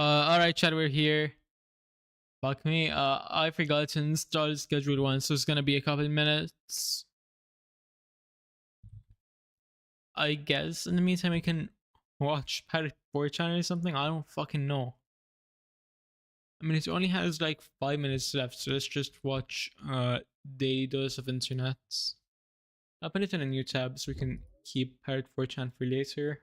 Alright, chat, we're here. Fuck me. I forgot to install scheduled one, so it's gonna be a couple minutes. I guess in the meantime, I can watch Pirate 4chan or something. I don't fucking know. I mean, it only has like 5 minutes left, so let's just watch Daily Dose of Internet. I'll put it in a new tab so we can keep Pirate 4chan for later.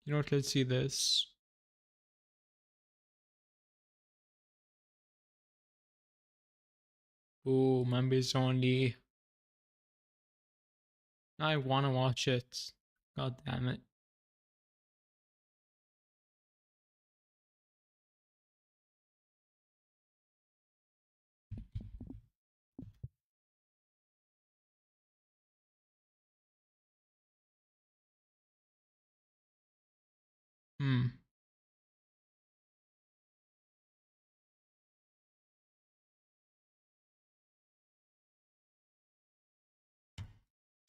You know what? Let's see this. Oh, members only. I wanna watch it. God damn it. Hmm.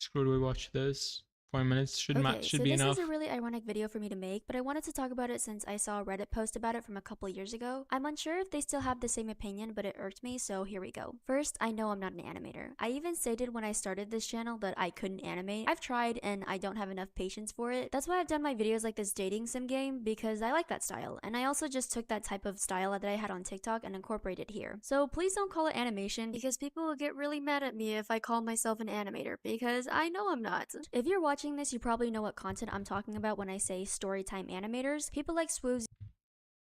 Screw, do we watch this? 4 minutes should So be this enough. is a really ironic video for me to make, but I wanted to talk about it since I saw a Reddit post about it from a couple years ago. I'm unsure if they still have the same opinion, but it irked me, so here we go. First, I know I'm not an animator. I even stated when I started this channel that I couldn't animate. I've tried and I don't have enough patience for it. That's why I've done my videos like this dating sim game, because I like that style. And I also just took that type of style that I had on TikTok and incorporated here. So please don't call it animation, because people will get really mad at me if I call myself an animator, because I know I'm not. If you're watching this, you probably know what content I'm talking about when I say storytime animators. People like Swooves.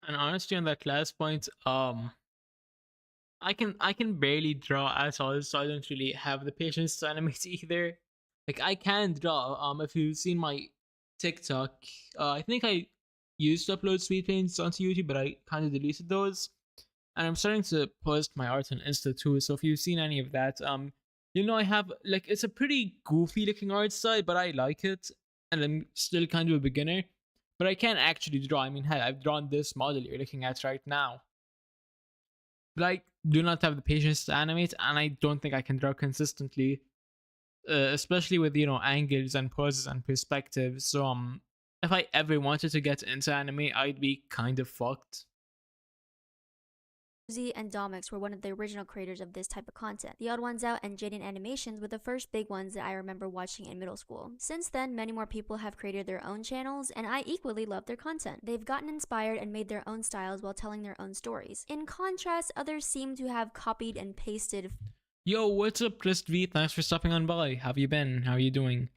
And honestly, on that last point, I can barely draw at all, so I don't really have the patience to animate either. Like I can draw. If you've seen my TikTok, I think I used to upload sweet paints onto YouTube, but I kind of deleted those. And I'm starting to post my art on Insta too. So if you've seen any of that, you know I have like it's a pretty goofy looking art style, but I like it, and I'm still kind of a beginner. But I can't actually draw. I mean, hell, I've drawn this model you're looking at right now. But I do not have the patience to animate, and I don't think I can draw consistently, especially with angles and poses and perspectives. So if I ever wanted to get into anime, I'd be kind of fucked. And Domix were one of the original creators of this type of content. The Odd Ones Out and Jaden Animations were the first big ones that I remember watching in middle school. Since then, many more people have created their own channels, and I equally love their content. They've gotten inspired and made their own styles while telling their own stories. In contrast, others seem to have copied and pasted. Yo, what's up, Chris V? Thanks for stopping on by. How you been? How you doing?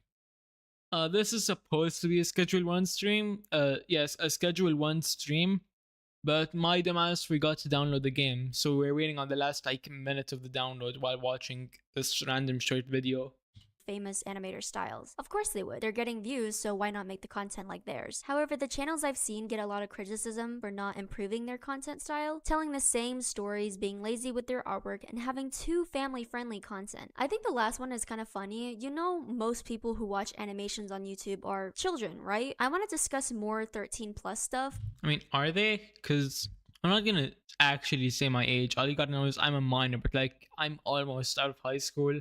This is supposed to be a Schedule 1 stream. Yes, a Schedule 1 stream. But my dumbass forgot to download the game, so we're waiting on the last like minute of the download while watching this random short video. Famous animator styles. Of course they would. They're getting views, so why not make the content like theirs? However, the channels I've seen get a lot of criticism for not improving their content style, telling the same stories, being lazy with their artwork, and having too family-friendly content. I think the last one is kind of funny. You know, most people who watch animations on YouTube are children, right? I want to discuss more 13 plus stuff. I mean, are they? Because I'm not gonna actually say my age. All you gotta know is I'm a minor, but like I'm almost out of high school.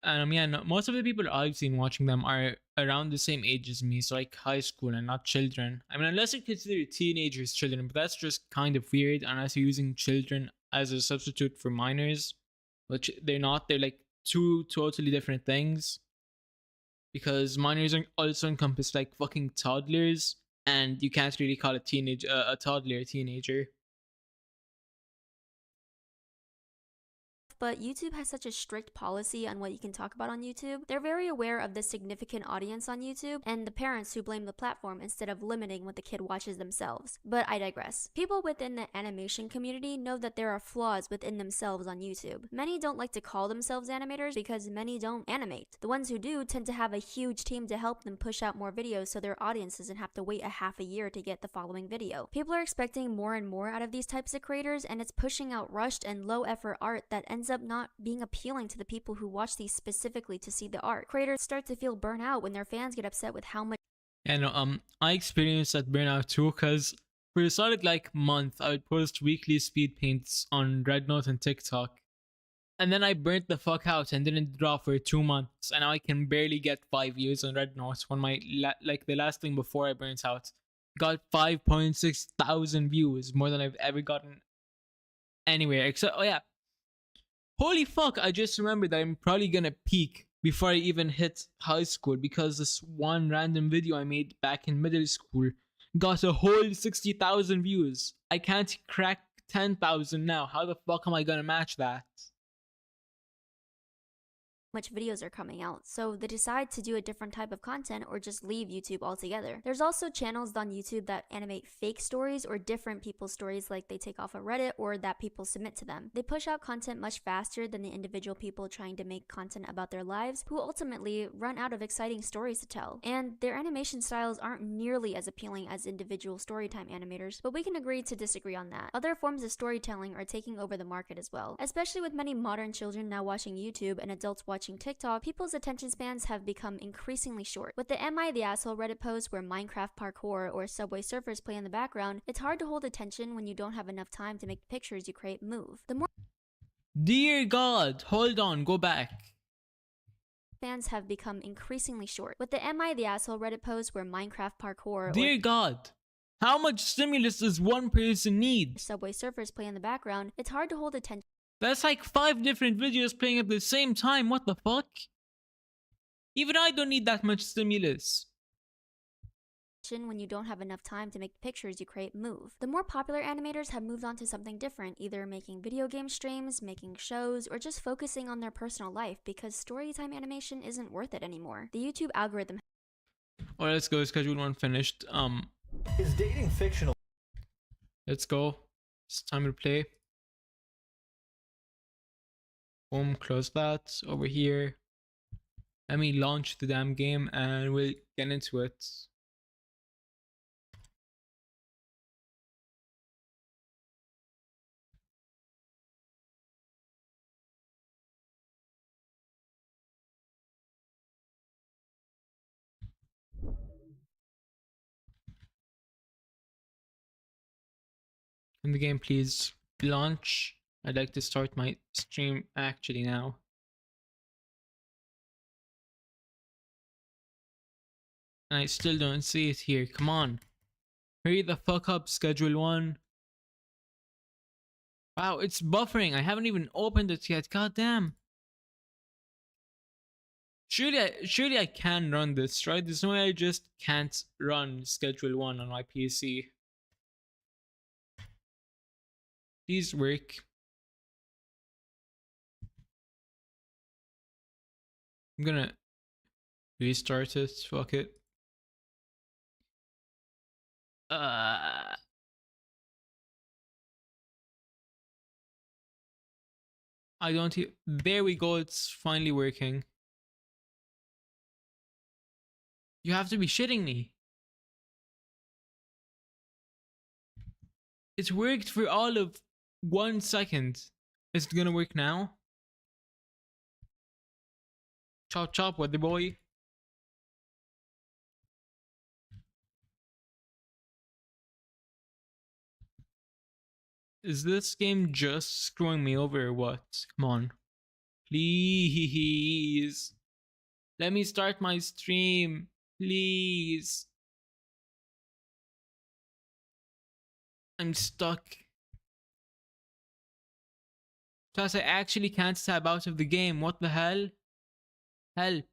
Yeah, no, most of the people I've seen watching them are around the same age as me, so like high school and not children. I mean, unless you consider teenagers children, but that's just kind of weird unless you're using children as a substitute for minors, which they're not. They're like two totally different things. Because minors also encompass like fucking toddlers, and you can't really call a toddler a teenager. But YouTube has such a strict policy on what you can talk about on YouTube. They're very aware of the significant audience on YouTube and the parents who blame the platform instead of limiting what the kid watches themselves. But I digress. People within the animation community know that there are flaws within themselves on YouTube. Many don't like to call themselves animators because many don't animate. The ones who do tend to have a huge team to help them push out more videos so their audience doesn't have to wait a half a year to get the following video. People are expecting more and more out of these types of creators, and it's pushing out rushed and low effort art that ends up not being appealing to the people who watch these specifically to see the art. Creators start to feel burnt out when their fans get upset with how much And I experienced that burnout too, cause for a solid like month, I would post weekly speed paints on Red Note and TikTok, and then I burnt the fuck out and didn't draw for 2 months, and now I can barely get 5 views on Red Note. When my like the last thing before I burnt out got 5.6 thousand views, more than I've ever gotten anywhere. Except, oh yeah, holy fuck! I just remembered that I'm probably gonna peak before I even hit high school because this one random video I made back in middle school got a whole 60,000 views. I can't crack 10,000 now. How the fuck am I gonna match that? much videos are coming out, so they decide to do a different type of content or just leave YouTube altogether. There's also channels on YouTube that animate fake stories or different people's stories like they take off of Reddit or that people submit to them. They push out content much faster than the individual people trying to make content about their lives who ultimately run out of exciting stories to tell. And their animation styles aren't nearly as appealing as individual storytime animators, but we can agree to disagree on that. Other forms of storytelling are taking over the market as well. Especially with many modern children now watching YouTube and adults watching TikTok, people's attention spans have become increasingly short. With the Am I the Asshole Reddit post where Minecraft parkour or Subway Surfers play in the background, it's hard to hold attention when you don't have enough time to make the pictures you create move. The more Dear God, hold on, go back. fans have become increasingly short. With the Am I the Asshole Reddit post where Minecraft parkour Dear God, how much stimulus does one person or need? Subway Surfers play in the background, it's hard to hold attention That's like 5 different videos playing at the same time. What the fuck? Even I don't need that much stimulus. when you don't have enough time to make the pictures you create move. The more popular animators have moved on to something different, either making video game streams, making shows, or just focusing on their personal life because storytime animation isn't worth it anymore. The YouTube algorithm Alright, let's go. Schedule 1 finished. Is dating fictional? Let's go. It's time to play. Boom, close that. Over here. Let me launch the damn game and we'll get into it. In the game, please launch. I'd like to start my stream actually now. And I still don't see it here. Come on. Hurry the fuck up, schedule 1. Wow, it's buffering. I haven't even opened it yet. God damn. Surely I can run this, right? There's no way I just can't run schedule 1 on my PC. Please work. I'm gonna restart it. Fuck it. I don't. There we go. It's finally working. You have to be shitting me. It's worked for all of 1 second. Is it gonna work now? Chop chop, what the boy? Is this game just screwing me over or what? Come on. Please. Let me start my stream. Please. I'm stuck. Plus, I actually can't tab out of the game. What the hell? Help.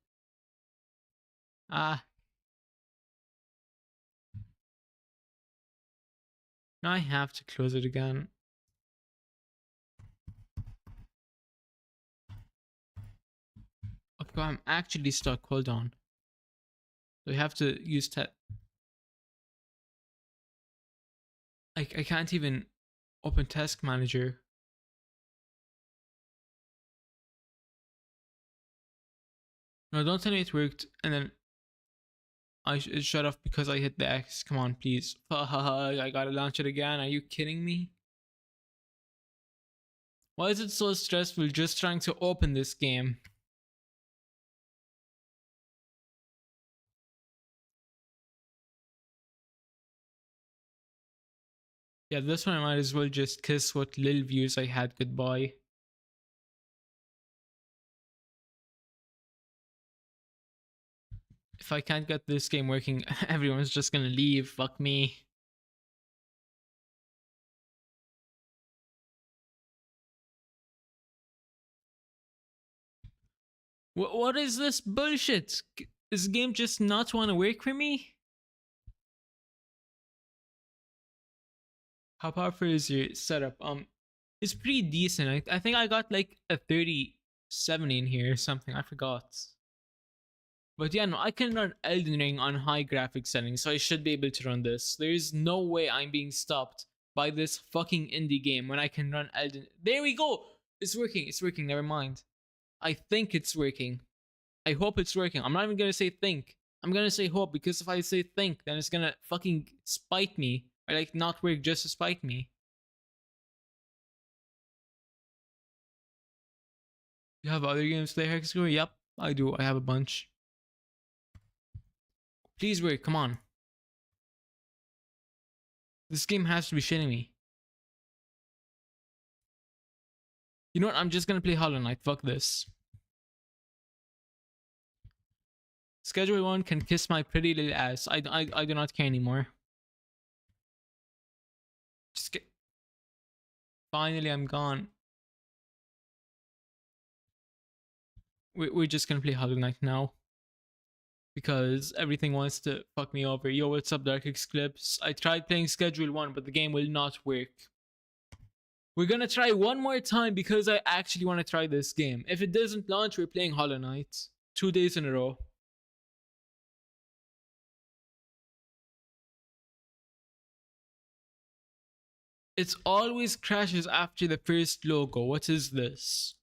Ah. Now I have to close it again. Okay, I'm actually stuck. Hold on. So I have to use I can't even open task manager. No, don't tell me it worked and then it shut off because I hit the X. Come on, please. I gotta launch it again. Are you kidding me? Why is it so stressful just trying to open this game? Yeah, this one I might as well just kiss what little views I had goodbye. If I can't get this game working, everyone's just gonna leave. Fuck me. What is this bullshit? This game just not want to work for me? How powerful is your setup? It's pretty decent. I think I got like a 3070 in here or something. I forgot. But yeah, no, I can run Elden Ring on high graphics settings, so I should be able to run this. There is no way I'm being stopped by this fucking indie game when I can run Elden. There we go. It's working. It's working. Never mind. I think it's working. I hope it's working. I'm not even gonna say think. I'm gonna say hope, because if I say think, then it's gonna fucking spite me. Or like not work just to spite me. You have other games to play, Hexagon? Yep, I do. I have a bunch. Please work, come on. This game has to be shitting me. You know what? I'm just gonna play Hollow Knight. Fuck this. Schedule 1 can kiss my pretty little ass. I do not care anymore. Just get... Finally, I'm gone. We're just gonna play Hollow Knight now. Because everything wants to fuck me over. Yo, what's up, Dark X Clips? I tried playing Schedule 1, but the game will not work. We're gonna try one more time because I actually want to try this game. If it doesn't launch, we're playing Hollow Knight. 2 days in a row. It always crashes after the first logo. What is this?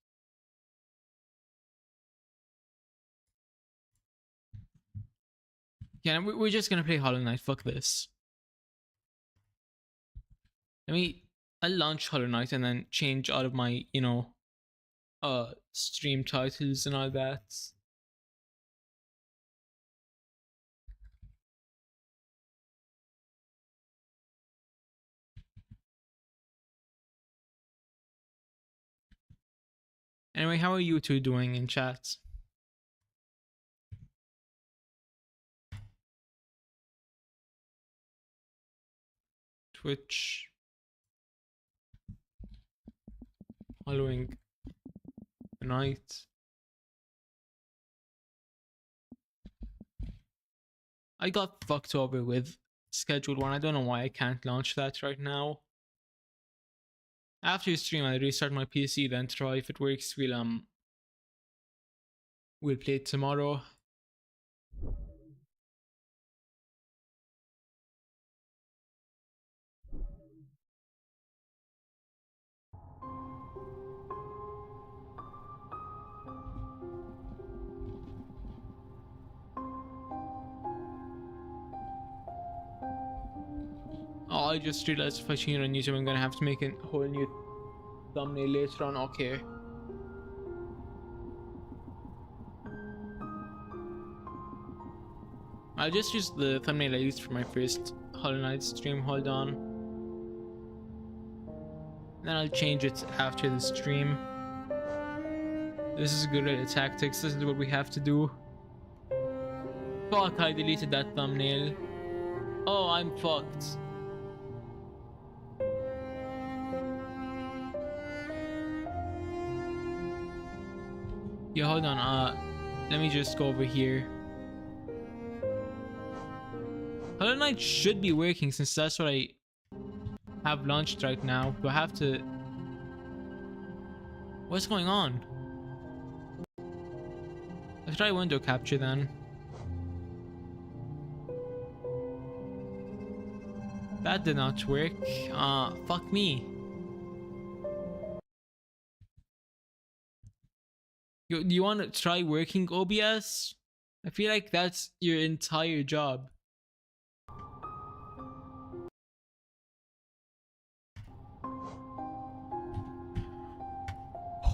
Yeah, we're just gonna play Hollow Knight. Fuck this. I'll launch Hollow Knight and then change all of my, stream titles and all that. Anyway, how are you two doing in chat? Twitch. Following night. I got fucked over with Schedule 1. I don't know why I can't launch that right now. After stream, I'll restart my PC, then try if it works. We'll play it tomorrow. Oh, I just realized if I change it on YouTube, I'm gonna have to make a whole new thumbnail later on. Okay. I'll just use the thumbnail I used for my first Hollow Knight stream. Hold on. Then I'll change it after the stream. This is guerrilla tactics. This is what we have to do. Fuck, I deleted that thumbnail. Oh, I'm fucked. Yeah, hold on. Let me just go over here. Hollow Knight should be working since that's what I have launched right now. Do I have to... What's going on? Let's try window capture then. That did not work. Fuck me. Do you want to try working OBS? I feel like that's your entire job.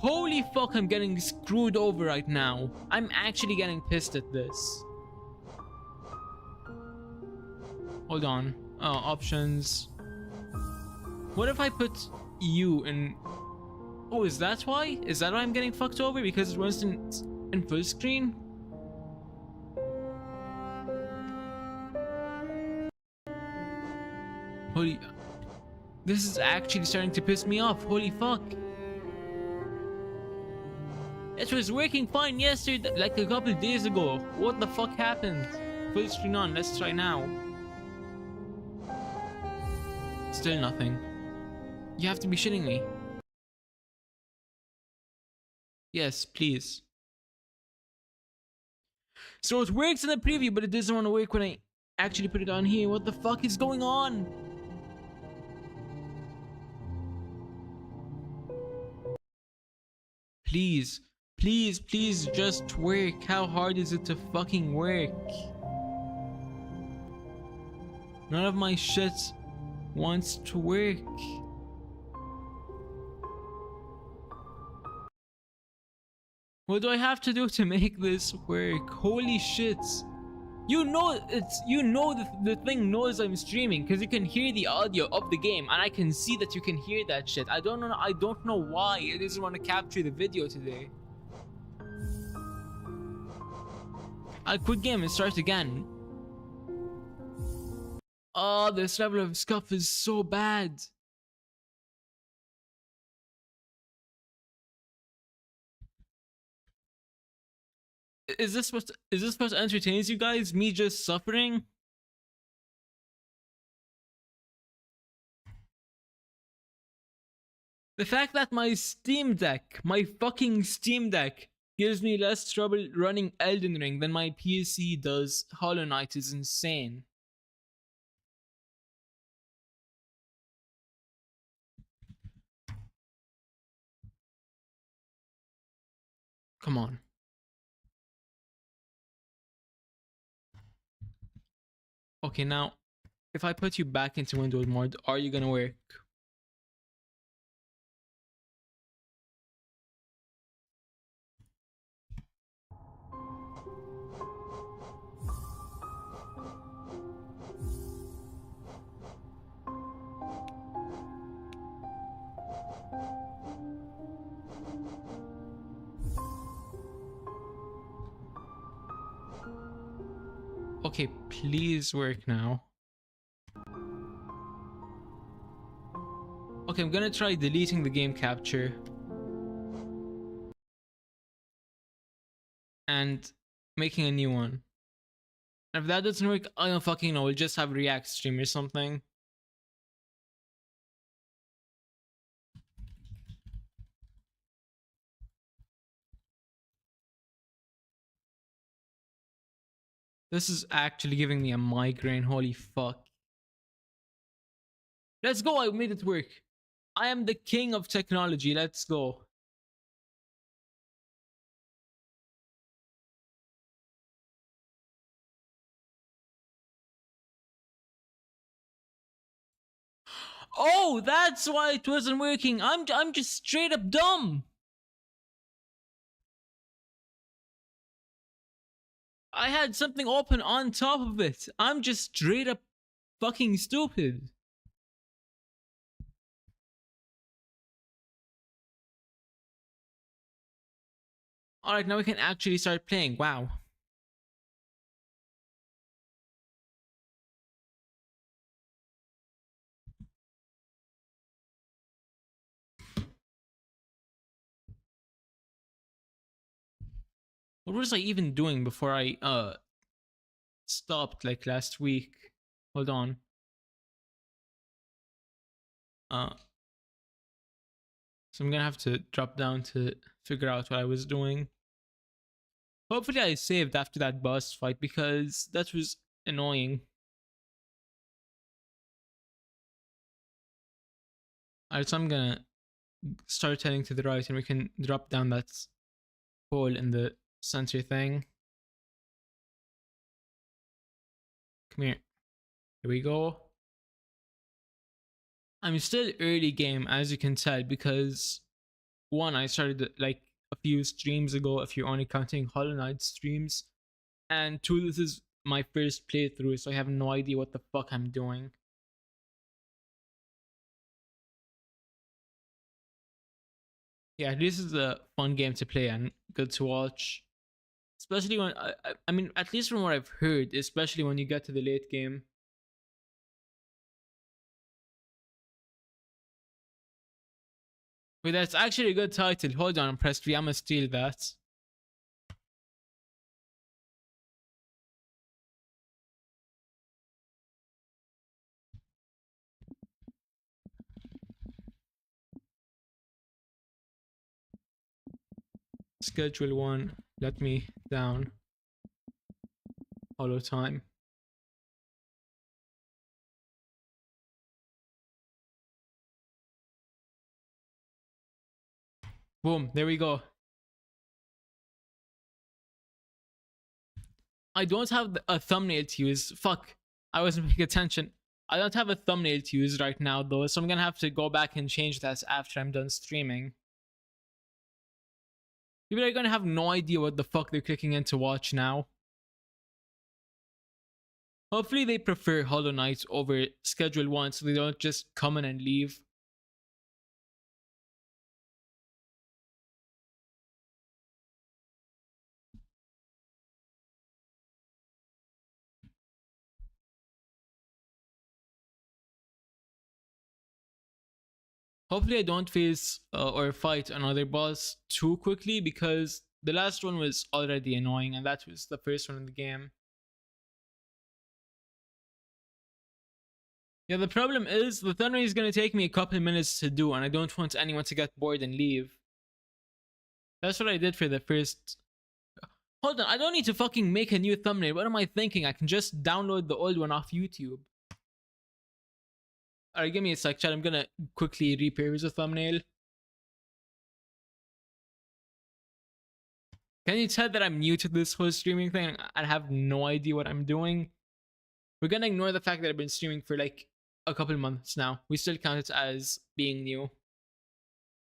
Holy fuck, I'm getting screwed over right now. I'm actually getting pissed at this. Hold on. Options. What if I put you in... Oh, is that why? Is that why I'm getting fucked over? Because it runs in full screen? Holy... This is actually starting to piss me off. Holy fuck. It was working fine yesterday, like a couple days ago. What the fuck happened? Full screen on. Let's try now. Still nothing. You have to be shitting me. Yes, please. So it works in the preview, but it doesn't want to work when I actually put it on here. What the fuck is going on? Please, please, please just work. How hard is it to fucking work? None of my shit wants to work. What do I have to do to make this work? Holy shit. You know the thing knows I'm streaming because you can hear the audio of the game and I can see that you can hear that shit. I don't know why it doesn't want to capture the video today. I'll quit game and start again. Oh, this level of scuff is so bad. Is this supposed to entertain you guys? Me just suffering? The fact that my fucking Steam Deck gives me less trouble running Elden Ring than my PC does Hollow Knight is insane. Come on. Okay, now, if I put you back into Windows mode, are you gonna work? Okay, please work now. Okay, I'm gonna try deleting the game capture. And making a new one. And if that doesn't work, I don't fucking know. We'll just have React stream or something. This is actually giving me a migraine. Holy fuck. Let's go. I made it work. I am the king of technology. Let's go. Oh, that's why it wasn't working. I'm just straight up dumb. I had something open on top of it. I'm just straight up fucking stupid. Alright, now we can actually start playing. Wow. What was I even doing before I stopped like last week? Hold on. So I'm gonna have to drop down to figure out what I was doing. Hopefully I saved after that boss fight because that was annoying. Alright, so I'm gonna start heading to the right and we can drop down that hole in the center thing. Come here. Here we go. I'm still early game, as you can tell, because one, I started like a few streams ago, if you're only counting Hollow Knight streams. And two, this is my first playthrough, so I have no idea what the fuck I'm doing. Yeah, this is a fun game to play and good to watch. Especially when, I mean, at least from what I've heard, especially when you get to the late game. But that's actually a good title. Hold on, press V. I'm gonna steal that. Schedule 1. Let me down. Hollow time. Boom, there we go. I don't have a thumbnail to use. Fuck, I wasn't paying attention. I don't have a thumbnail to use right now though, so I'm gonna have to go back and change that after I'm done streaming. People are gonna have no idea what the fuck they're clicking in to watch now. Hopefully they prefer Hollow Knight over Schedule 1 so they don't just come in and leave. Hopefully I don't face or fight another boss too quickly, because the last one was already annoying and that was the first one in the game. Yeah, the problem is the thunder is going to take me a couple of minutes to do, and I don't want anyone to get bored and leave. That's what I did for the first... Hold on, I don't need to fucking make a new thumbnail. What am I thinking? I can just download the old one off YouTube. Alright, give me a sec, chat. I'm gonna quickly repurpose the thumbnail. Can you tell that I'm new to this whole streaming thing? I have no idea what I'm doing. We're gonna ignore the fact that I've been streaming for like a couple months now. We still count it as being new,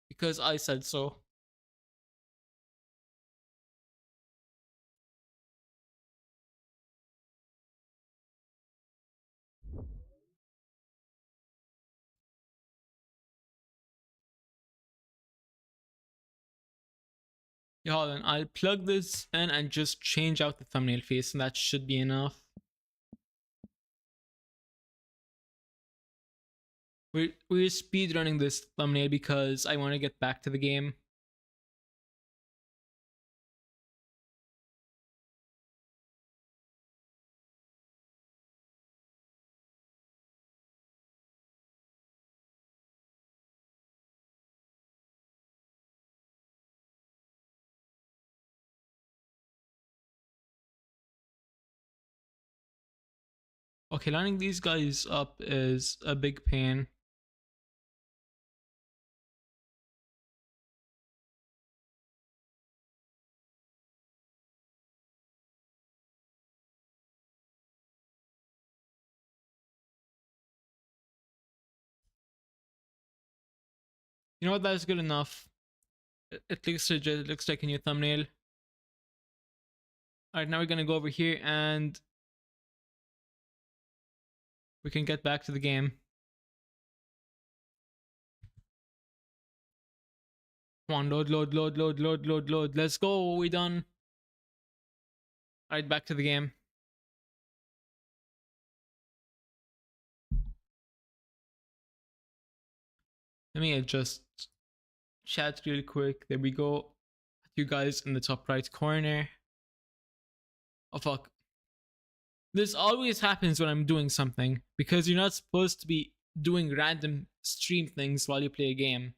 because I said so. Yeah, hold on. I'll plug this in and just change out the thumbnail face, and that should be enough. We're speed running this thumbnail because I want to get back to the game. Okay, lining these guys up is a big pain. You know what? That's good enough. It looks legit. It looks like a new thumbnail. Alright, now we're gonna go over here and we can get back to the game. Come on, load, load, load, load, load, load, load. Let's go. We done. Alright, back to the game. Let me adjust chat really quick. There we go. You guys in the top right corner. Oh fuck. This always happens when I'm doing something, because you're not supposed to be doing random stream things while you play a game.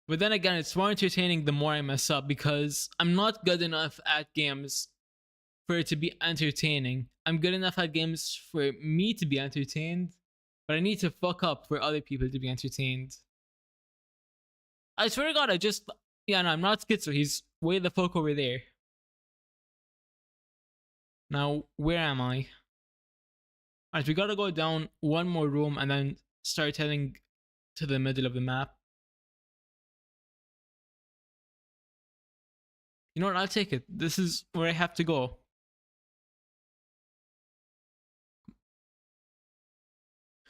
But then again, it's more entertaining the more I mess up, because I'm not good enough at games for it to be entertaining. I'm good enough at games for me to be entertained, but I need to fuck up for other people to be entertained. I swear to God, yeah, no, I'm not schizo. He's way the fuck over there. Now, where am I? Alright, we gotta go down one more room and then start heading to the middle of the map. You know what? I'll take it. This is where I have to go.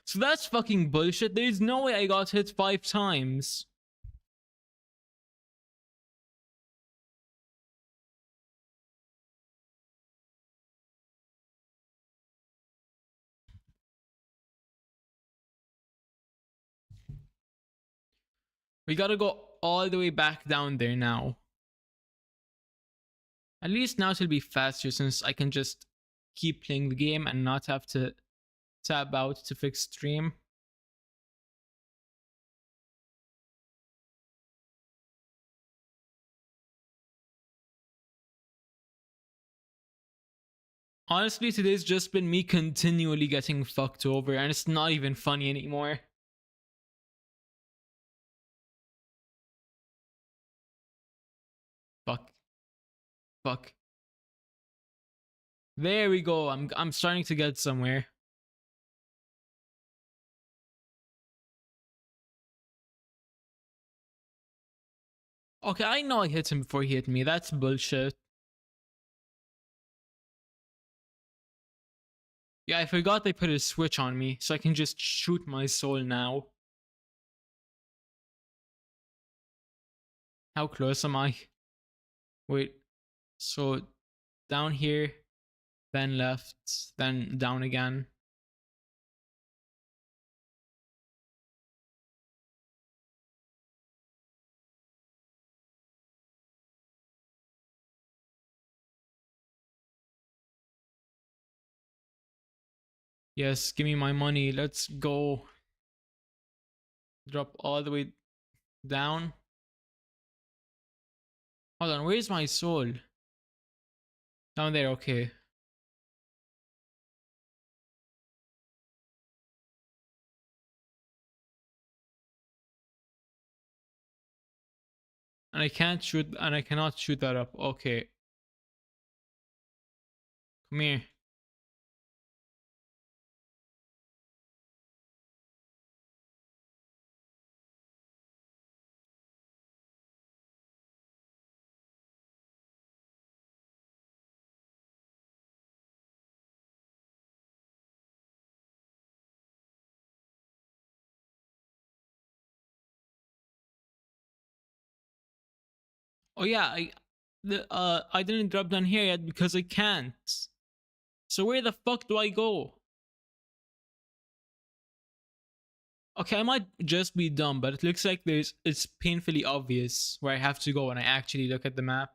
So that's fucking bullshit. There's no way I got hit 5 times. We gotta go all the way back down there now. At least now it'll be faster since I can just keep playing the game and not have to tab out to fix stream. Honestly, today's just been me continually getting fucked over, and it's not even funny anymore. Fuck. Fuck. There we go. I'm starting to get somewhere. Okay, I know I hit him before he hit me. That's bullshit. Yeah, I forgot they put a switch on me, so I can just shoot my soul now. How close am I? Wait. So down here, then left, then down again. Yes, give me my money. Let's go. Drop all the way down. Hold on, where's my soul? Down there, okay. And I can't shoot, and I cannot shoot that up. Okay. Come here. Oh yeah, I didn't drop down here yet because I can't. So where the fuck do I go? Okay, I might just be dumb, but it looks like it's painfully obvious where I have to go when I actually look at the map.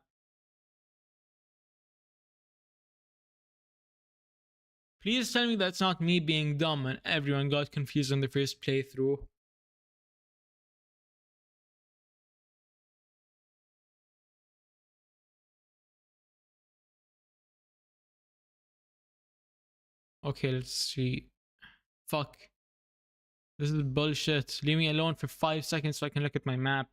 Please tell me that's not me being dumb and everyone got confused on the first playthrough. Okay, let's see. Fuck. This is bullshit. Leave me alone for 5 seconds so I can look at my map.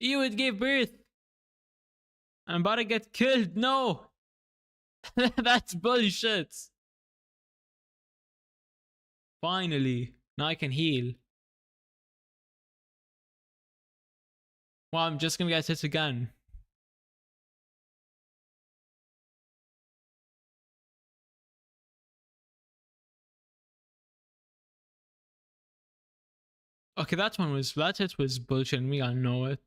Ew, it gave birth. I'm about to get killed. No. That's bullshit. Finally. Now I can heal. Well, I'm just gonna get hit again. Okay, that hit was bullshit and we all know it.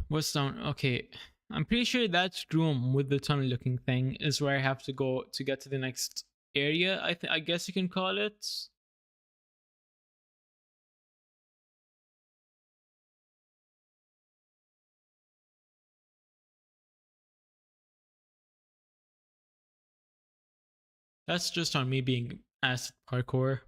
What's down? Okay. I'm pretty sure that room with the tunnel looking thing is where I have to go to get to the next area. I guess you can call it. That's just on me being ass at parkour.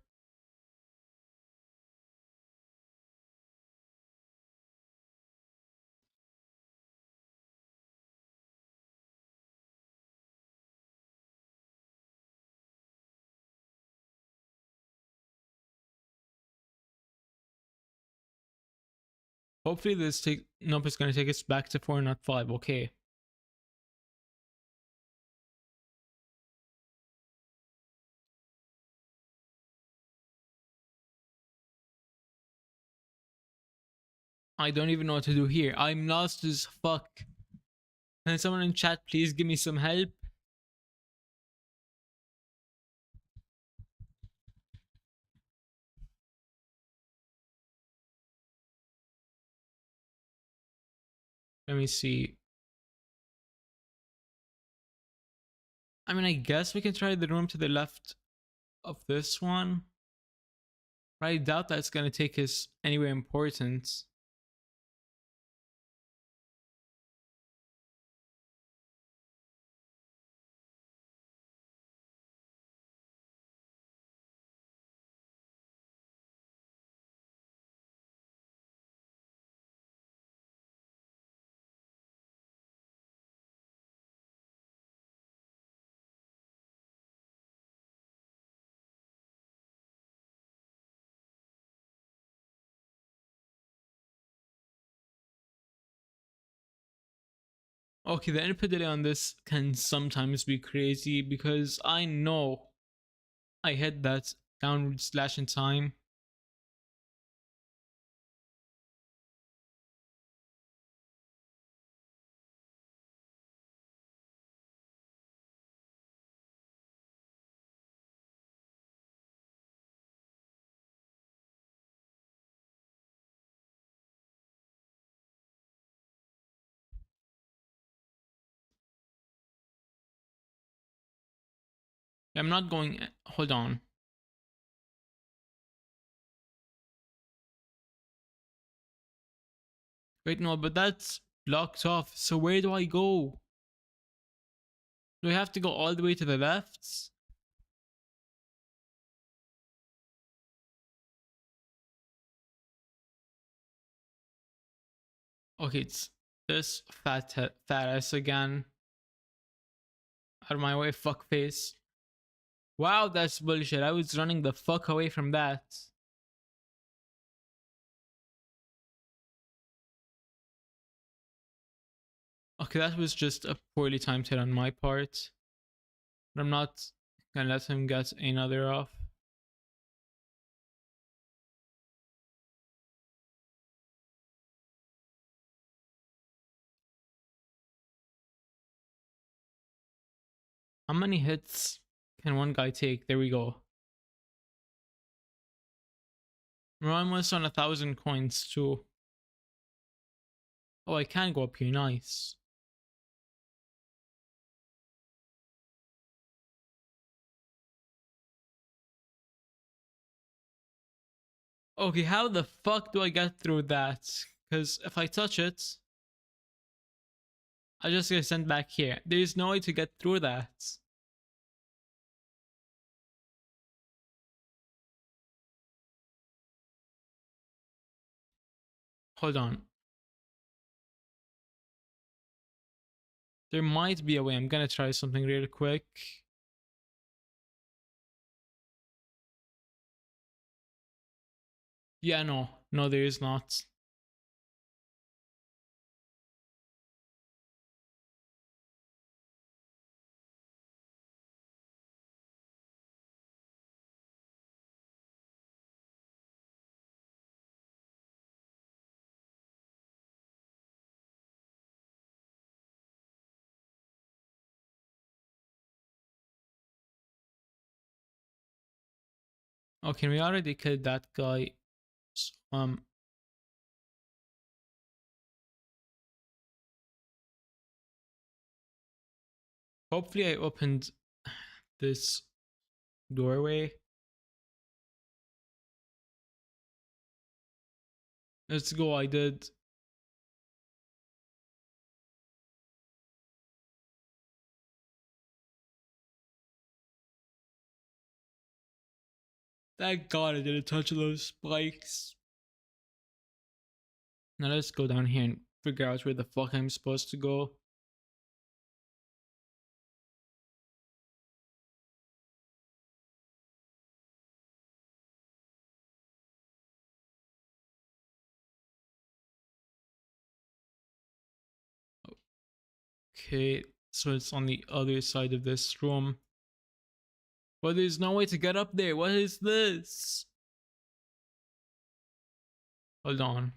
Hopefully this number is gonna take us back to 4, not 5. Okay. I don't even know what to do here. I'm lost as fuck. Can someone in chat please give me some help? Let me see. I mean, I guess we can try the room to the left of this one. But I doubt that's gonna take us anywhere important. Okay, the input delay on this can sometimes be crazy because I know I hit that downward slash in time. I'm not going. Hold on. Wait, no, but that's blocked off. So where do I go? Do I have to go all the way to the left? Okay, it's this fat ass again. Out of my way, fuckface. Wow, that's bullshit. I was running the fuck away from that. Okay, that was just a poorly timed hit on my part. But I'm not gonna let him get another off. How many hits can one guy take? There we go. We're almost on 1,000 coins too. Oh, I can go up here. Nice. Okay, how the fuck do I get through that? Because if I touch it, I just get sent back here. There's no way to get through that. Hold on. There might be a way. I'm gonna try something real quick. Yeah, no. No, there is not. Okay, we already killed that guy. So, hopefully I opened this doorway. Let's go, I did. Thank God I didn't touch those spikes. Now let's go down here and figure out where the fuck I'm supposed to go. Okay, so it's on the other side of this room. But there's no way to get up there. What is this? Hold on.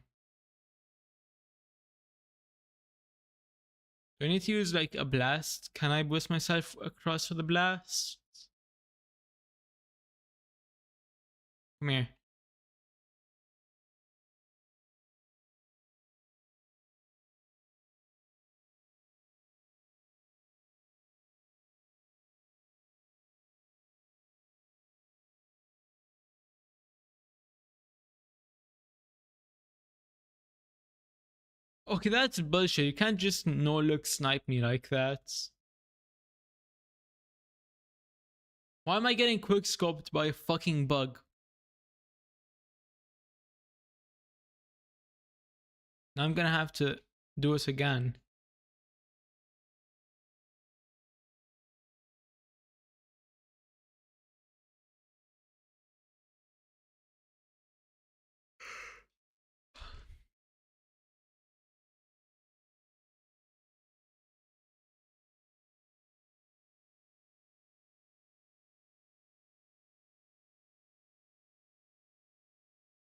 Do I need to use like a blast? Can I boost myself across for the blast? Come here. Okay, that's bullshit. You can't just no look snipe me like that. Why am I getting quick scoped by a fucking bug? Now I'm gonna have to do it again.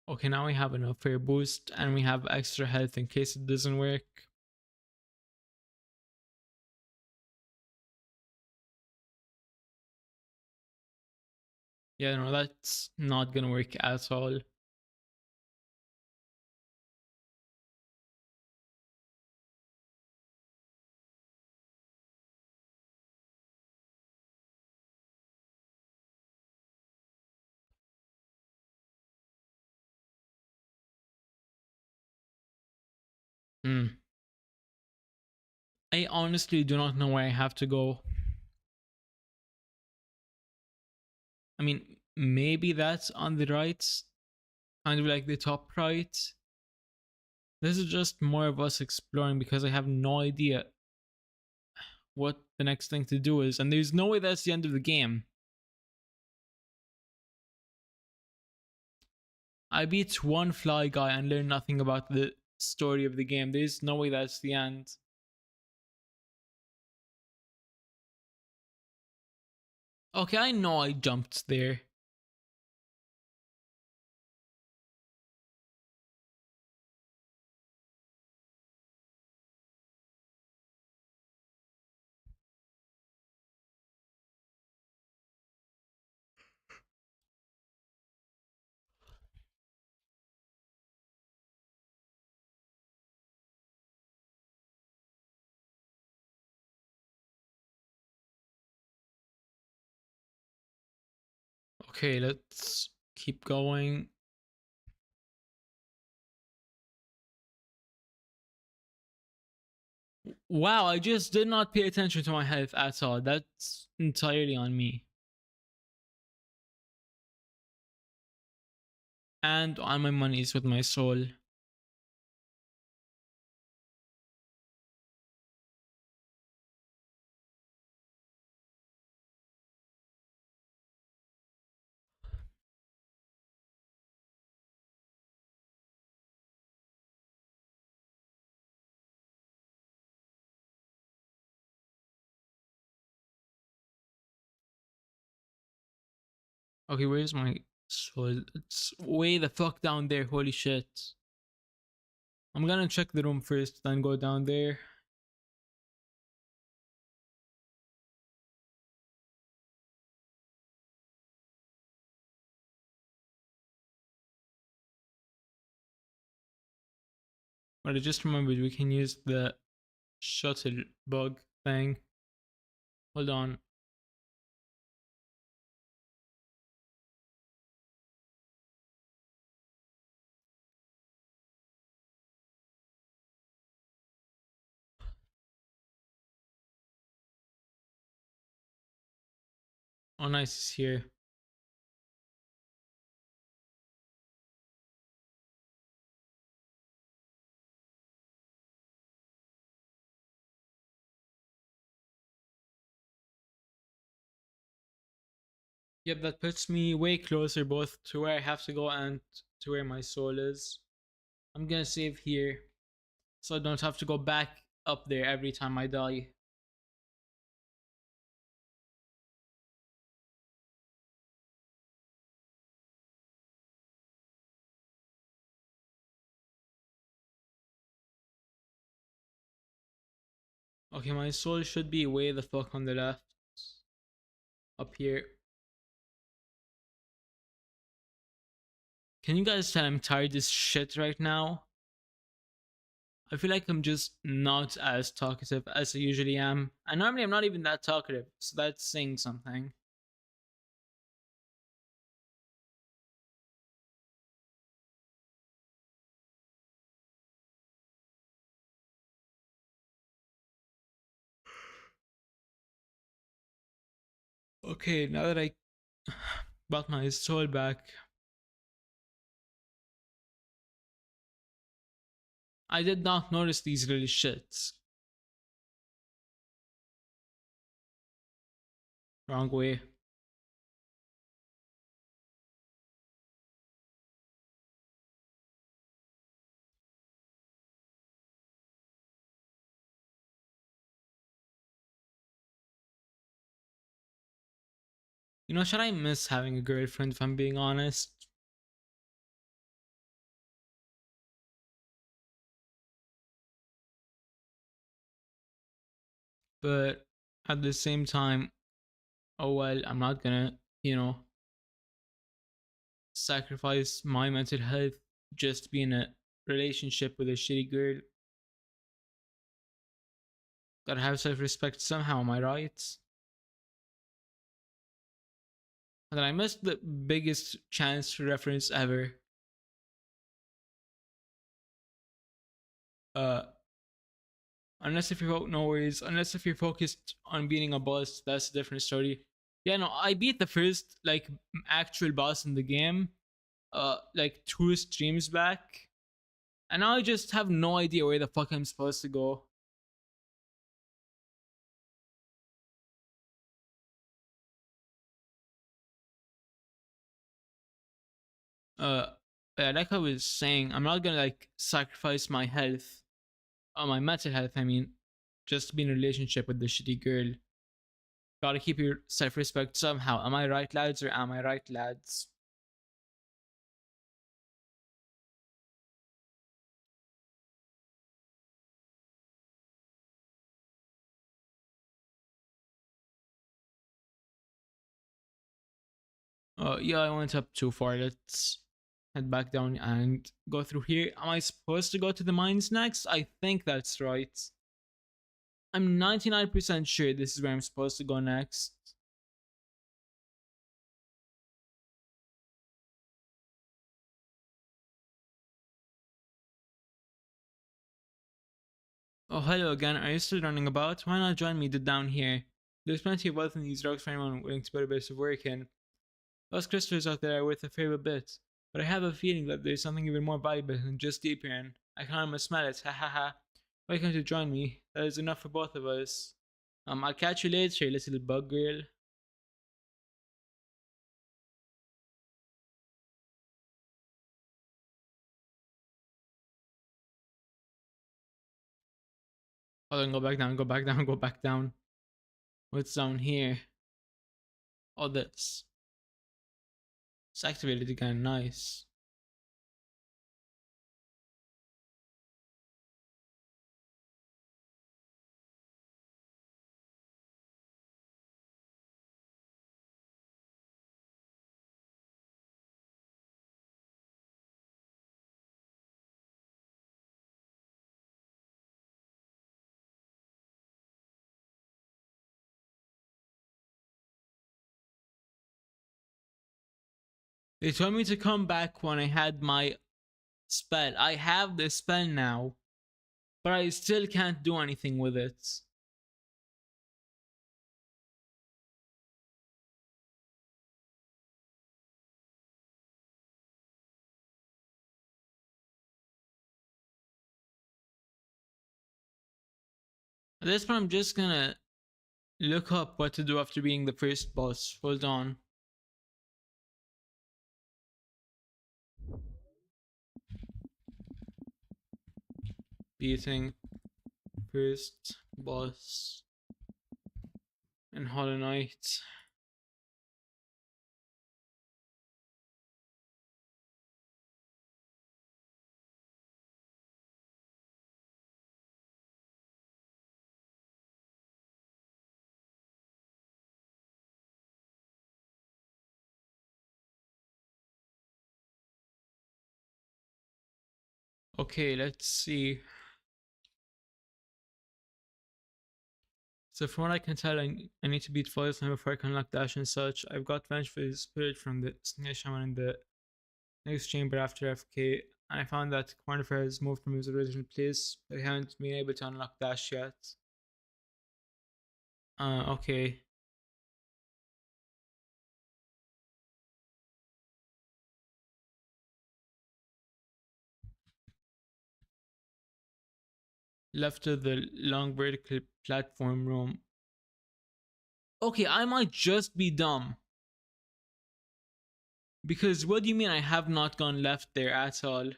Okay, now we have enough for a boost and we have extra health in case it doesn't work. Yeah, no, that's not gonna work at all. Hmm. I honestly do not know where I have to go. I mean, maybe that's on the right, kind of like the top right. This is just more of us exploring because I have no idea what the next thing to do is, and there's no way that's the end of the game. I beat one fly guy and learned nothing about the story of the game. There's no way that's the end. Okay, I know I jumped there. Okay, let's keep going. Wow, I just did not pay attention to my health at all. That's entirely on me. And on my monies with my soul. Okay, where's my soul? It's way the fuck down there. Holy shit. I'm gonna check the room first, then go down there. But I just remembered we can use the shuttle bug thing. Hold on. Oh, nice, it's here. Yep, that puts me way closer both to where I have to go and to where my soul is. I'm gonna save here so I don't have to go back up there every time I die. Okay, my soul should be way the fuck on the left. Up here. Can you guys tell I'm tired of this shit right now? I feel like I'm just not as talkative as I usually am. And normally I'm not even that talkative, so that's saying something. Okay, now that I got my soul back, I did not notice these little shits. Wrong way. You know, should I miss having a girlfriend if I'm being honest? But at the same time, oh well, I'm not gonna, sacrifice my mental health just to be in a relationship with a shitty girl. Gotta have self respect somehow, am I right? And then I missed the biggest chance to reference ever. Uh, unless if you're no worries, unless if you're focused on beating a boss, that's a different story. Yeah, no, I beat the first like actual boss in the game, like 2 streams back, and now I just have no idea where the fuck I'm supposed to go. Uh, yeah, like I was saying, I'm not gonna like sacrifice my health, or my mental health. I mean, just to be in a relationship with the shitty girl. Gotta keep your self respect somehow. Am I right, lads, or am I right, lads? Yeah, I went up too far. Let's head back down and go through here. Am I supposed to go to the mines next? I think that's right. I'm 99% sure this is where I'm supposed to go next. Oh, hello again. Are you still running about? Why not join me down here? There's plenty of wealth in these rocks for anyone willing to put a bit of work in. Those crystals out there are worth a fair bit, but I have a feeling that there's something even more valuable than just deep iron. I can almost smell it. Ha ha ha. Why can't you join me? That is enough for both of us. I'll catch you later, little bug girl. Oh, then go back down, go back down, go back down. What's down here? Oh, this. It's activated again. Nice. They told me to come back when I had my spell. I have the spell now, but I still can't do anything with it. At this point, I'm just gonna look up what to do after being the first boss. Hold on. Beating First boss in Hollow Knight. Okay, let's see. So from what I can tell, I need to beat Forest Line before I can unlock Dash and such. I've got Venge for the Spirit from the Snake Shaman in the next chamber after FK, and I found that Cornifer has moved from his original place, but I haven't been able to unlock Dash yet. Okay. Left of the long vertical platform room. Okay, I might just be dumb. Because what do you mean I have not gone left there at all?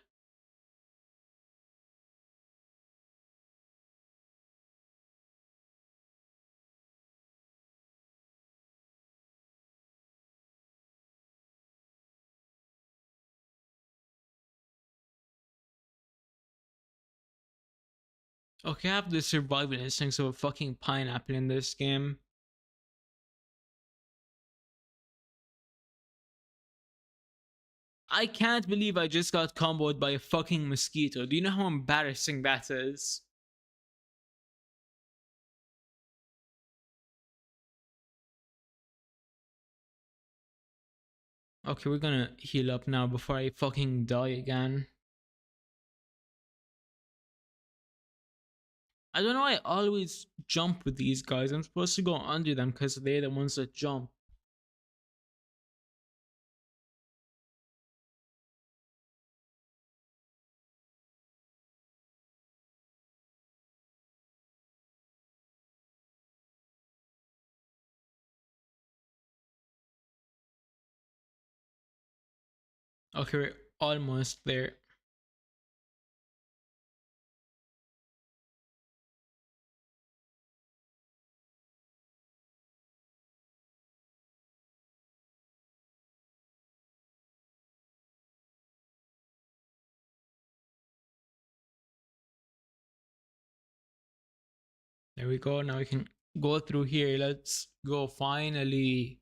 Okay, I have the survival instincts of a fucking pineapple in this game. I can't believe I just got comboed by a fucking mosquito. Do you know how embarrassing that is? Okay, we're gonna heal up now before I fucking die again. I don't know why I always jump with these guys. I'm supposed to go under them because they're the ones that jump. Okay, we're almost there. There we go. Now we can go through here. Let's go finally.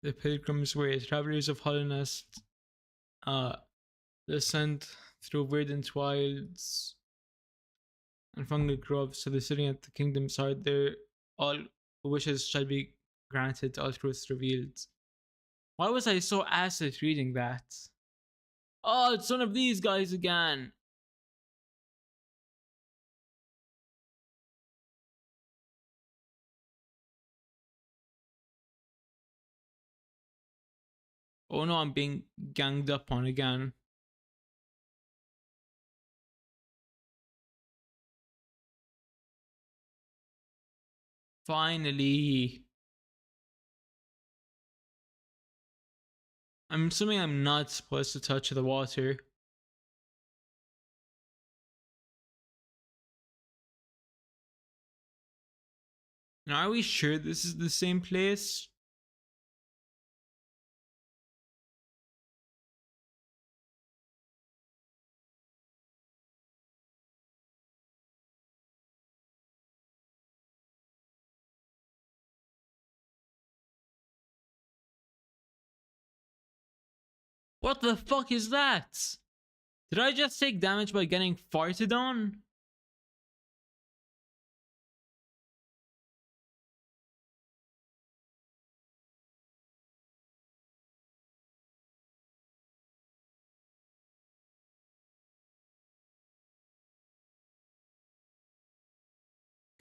The Pilgrim's Way. Travelers of Holiness descend through verdant wilds and fungal groves to the city at the kingdom's heart. There, all wishes shall be granted, all truths revealed. Why was I so acid reading that? Oh, it's one of these guys again. Oh no, I'm being ganged up on again. Finally. I'm assuming I'm not supposed to touch the water. Now, are we sure this is the same place? What the fuck is that? Did I just take damage by getting farted on?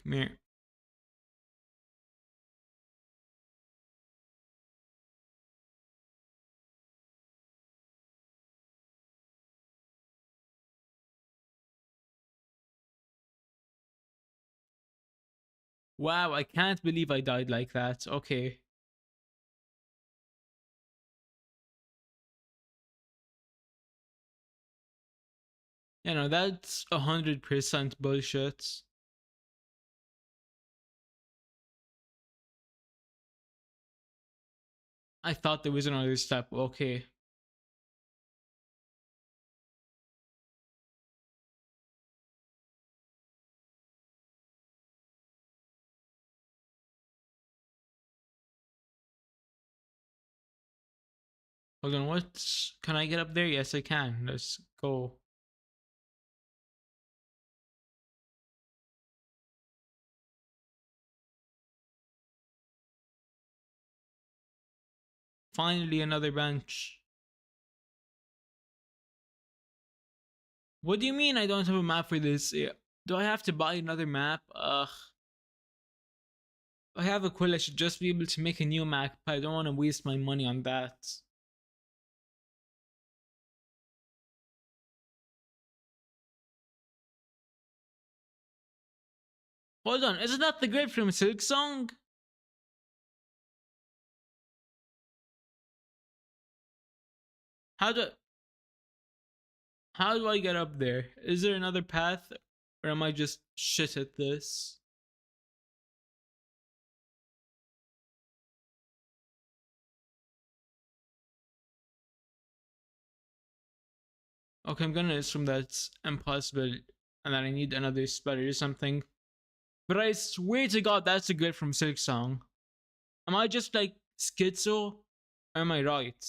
Come here. Wow, I can't believe I died like that. Okay. You know, that's 100% bullshit. I thought there was another step. Okay. Hold on, what? Can I get up there? Yes, I can. Let's go. Finally, another bench. What do you mean I don't have a map for this? Do I have to buy another map? Ugh. If I have a quill, I should just be able to make a new map. I don't want to waste my money on that. Hold on, isn't that the grid from Silk Song? How do how do I get up there? Is there another path, or am I just shit at this? Okay, I'm gonna assume that's impossible, and that I need another splitter or something. But I swear to God, that's a grid from Silk Song. Am I just like schizo? Or am I right?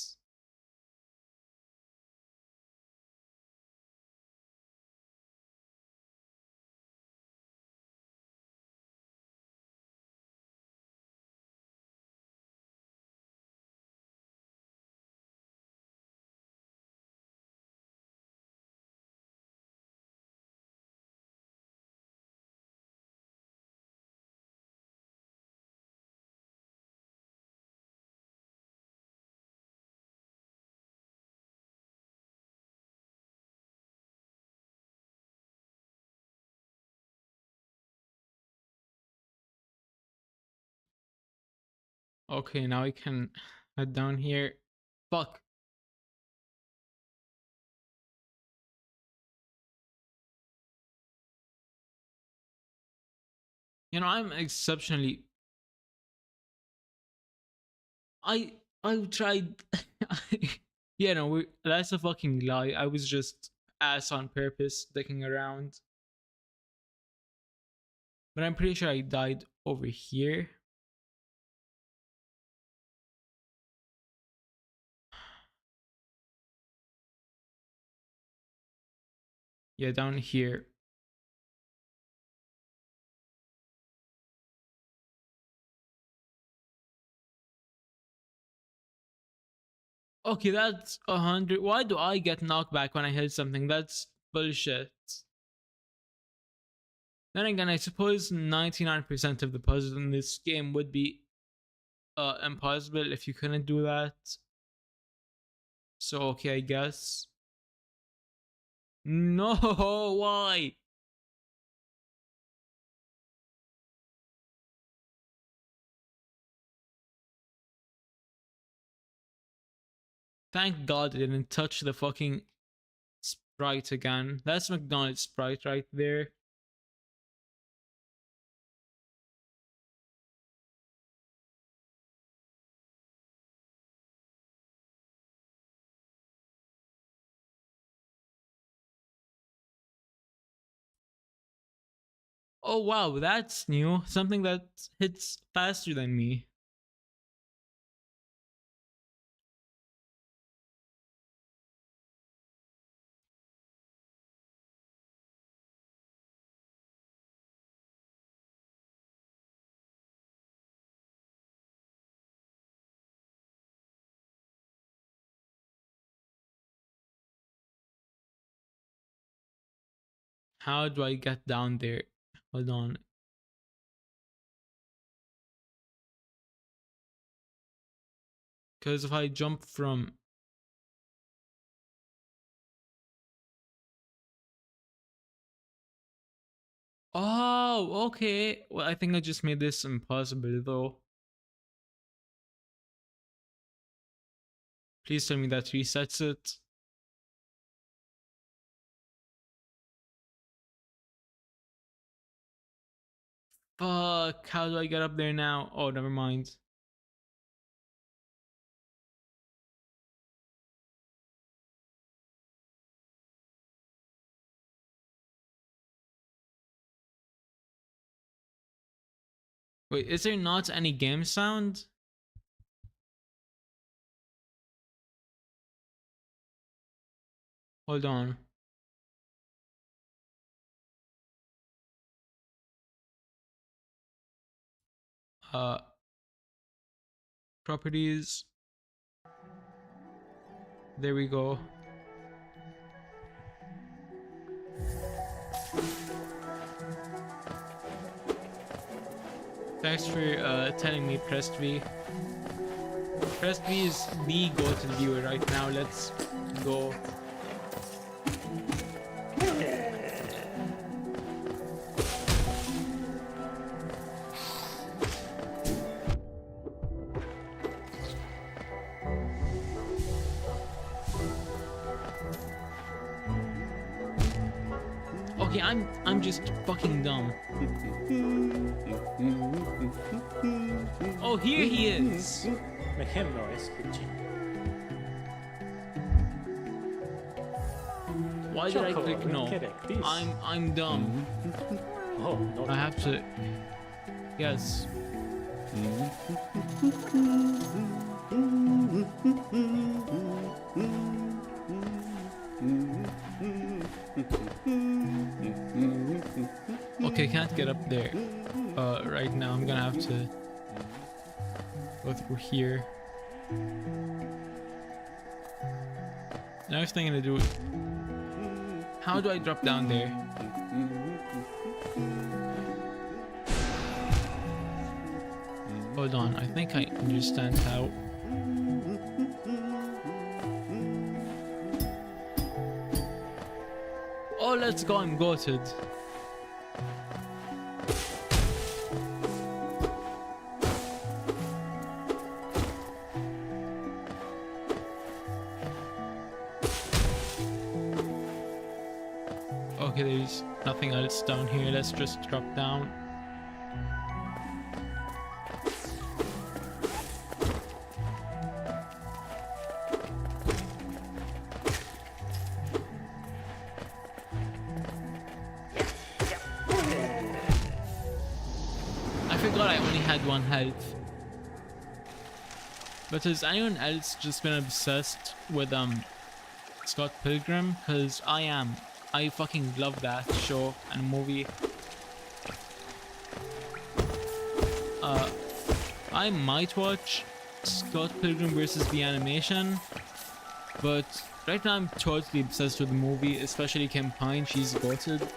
Okay, now I can head down here. Fuck. You know, I'm exceptionally. I tried. Yeah, no, that's a fucking lie. I was just ass on purpose, dicking around. But I'm pretty sure I died over here. Yeah, down here. Okay, that's 100. Why do I get knocked back when I hit something? That's bullshit. Then again, I suppose 99% of the puzzles in this game would be impossible if you couldn't do that. So, okay, I guess. No, why? Thank God I didn't touch the fucking Sprite again. That's McDonald's Sprite right there. Oh wow, that's new. Something that hits faster than me. How do I get down there? Hold on. Because if I jump from. Oh, okay. Well, I think I just made this impossible though. Please tell me that resets it. Fuck, how do I get up there now? Oh, never mind. Wait, is there not any game sound? Hold on. Uh, Properties. There we go. Thanks for telling me pressed V. Pressed V is the go-to viewer right now. Let's go. Okay, I'm just fucking dumb. Oh, here he is. Me hemlo escuché. Why did I click no? I'm dumb. Oh, no. I have to. Yes. Okay, can't get up there. Right now I'm gonna have to go through here. Next thing I'm gonna do. How do I drop down there? Hold on, I think I understand how. Oh, let's go, I'm goated. Okay, there's nothing else down here. Let's just drop down. I forgot I only had 1 health. But has anyone else just been obsessed with Scott Pilgrim? Cause I am. I fucking love that show and movie. I might watch Scott Pilgrim versus the animation, but right now I'm totally obsessed with the movie, especially Kim Pine. She's goated.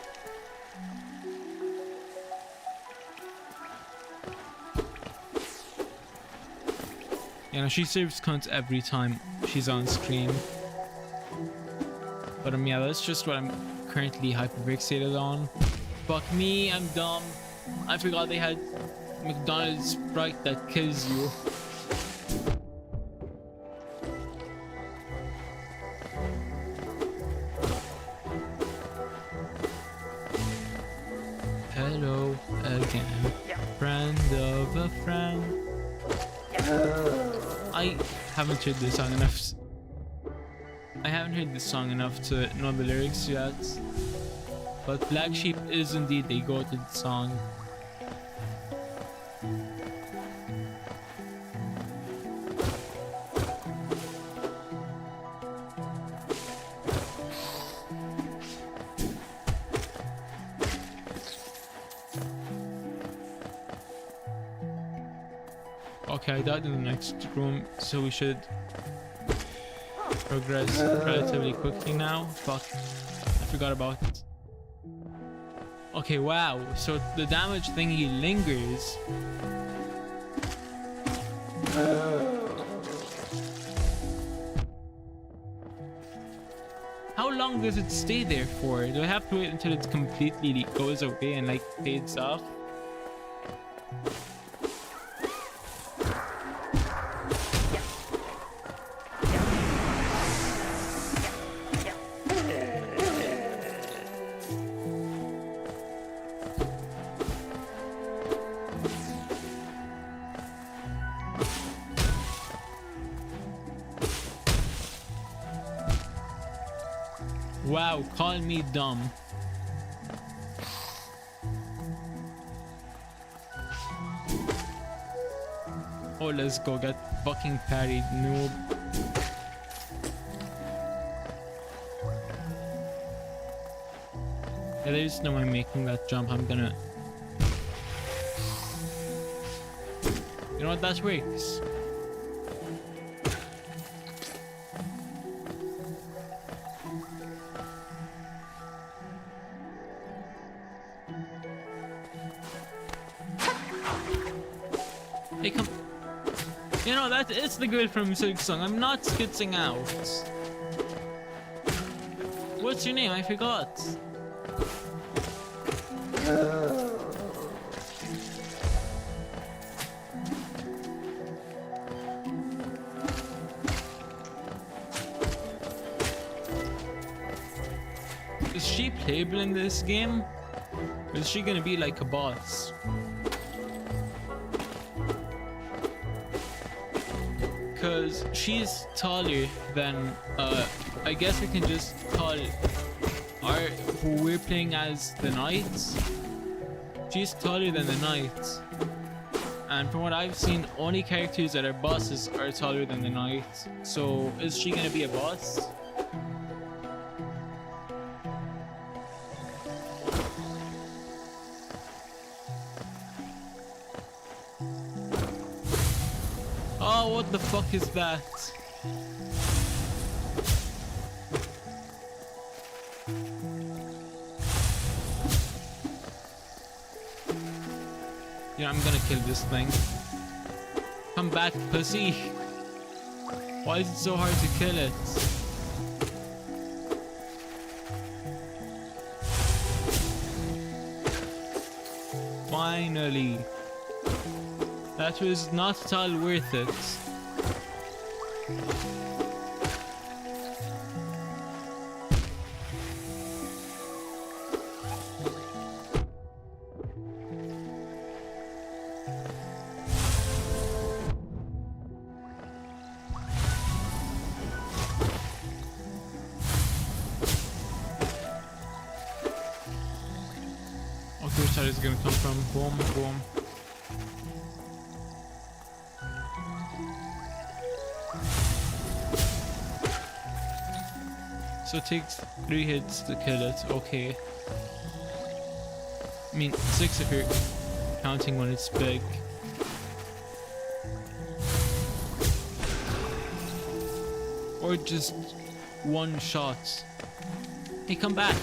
You know, she serves cunt every time she's on screen. But yeah, that's just what I'm currently hyperfixated on. Fuck me, I'm dumb. I forgot they had McDonald's Sprite that kills you. Hello again, friend of a friend. I haven't heard this song enough. I haven't heard this song enough to know the lyrics yet, but Black Sheep is indeed a goated song. Okay, I died in the next room, so we should progress relatively quickly now. Fuck, I forgot about it. Okay, wow, so the damage thingy lingers. How long does it stay there for? Do I have to wait until it completely goes away and like fades off? Wow, call me dumb. Oh, let's go get fucking parried, noob. Yeah, there's no way making that jump. I'm gonna... You know what? That works. Hey, come. You know, that is the good from Silk Song. I'm not skitzing out. What's your name? I forgot. Is she playable in this game? Or is she gonna be like a boss? Because she's taller than, I guess we can just call who we're playing as the knights. She's taller than the knights. And from what I've seen, only characters that are bosses are taller than the knights. So is she gonna be a boss? Oh, what the fuck is that? Yeah, I'm gonna kill this thing. Come back, pussy. Why is it so hard to kill it? Finally. That was not at all worth it. Okay, which side is gonna come from? Boom, boom. So it takes 3 hits to kill it, okay. I mean, 6 if you're counting when it's big. Or just 1 shot. Hey, come back!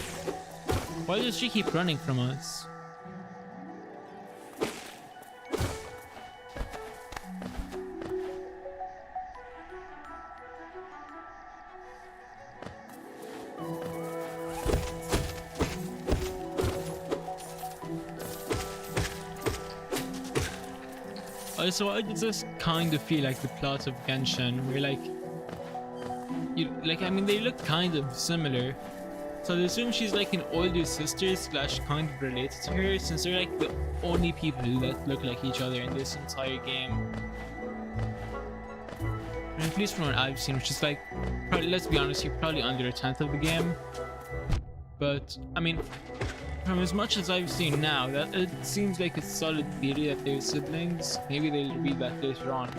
Why does she keep running from us? Also, I just kind of feel like the plot of Genshin, where I mean, they look kind of similar. So I assume she's like an older sister slash kind of related to her, since they're like the only people that look like each other in this entire game. And at least from what I've seen, which is like, probably, let's be honest, you're probably under a tenth of the game. But I mean, from as much as I've seen now, that it seems like a solid theory that they're siblings. Maybe they'll read that later on.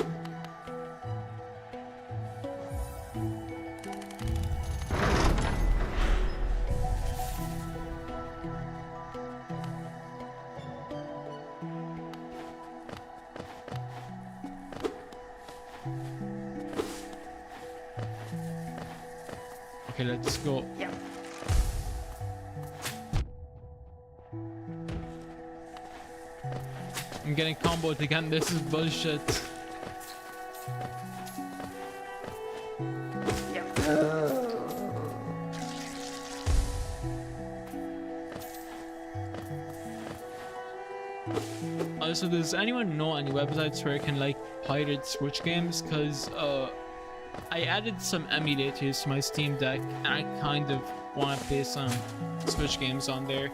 Okay, let's go. Yeah. I'm getting comboed again. This is bullshit. Also, does anyone know any websites where I can like pirate Switch games? Cause I added some emulators to my Steam Deck, and I kind of want to play some Switch games on there.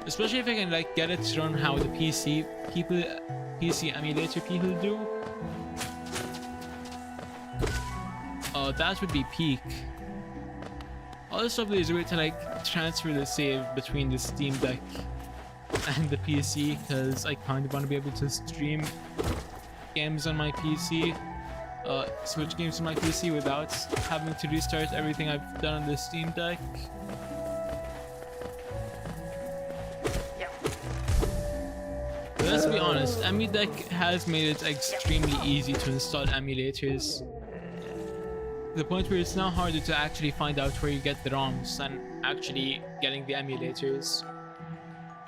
Especially if I can like get it to run how the PC emulator people do. That would be peak. Also, there's a way to like transfer the save between the Steam Deck and the PC, because I kind of want to be able to stream games on my PC, Switch games on my PC without having to restart everything I've done on the Steam Deck. But let's be honest, EmuDeck has made it extremely easy to install emulators. To the point where it's now harder to actually find out where you get the ROMs than actually getting the emulators.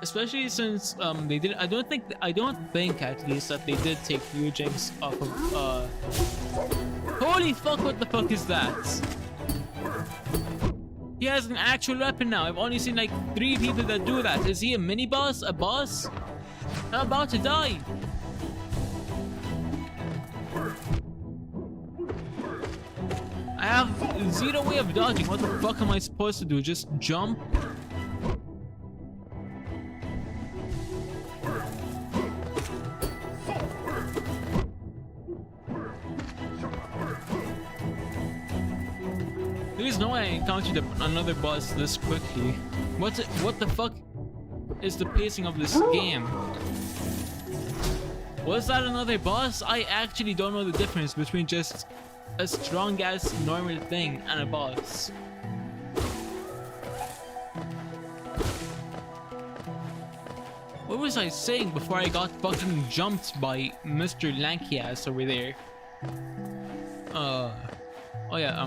Especially since they did. I don't think at least that they did take Ryujinx off of. Holy fuck! What the fuck is that? He has an actual weapon now. I've only seen like 3 people that do that. Is he a mini boss? A boss? I'm about to die. I have 0 way of dodging. What the fuck am I supposed to do? Just jump? There is no way I encountered another boss this quickly. What the fuck is the pacing of this game? Was that another boss? I actually don't know the difference between just a strong ass normal thing and a boss. What was I saying before I got fucking jumped by Mr. Lanky ass over there? Oh yeah,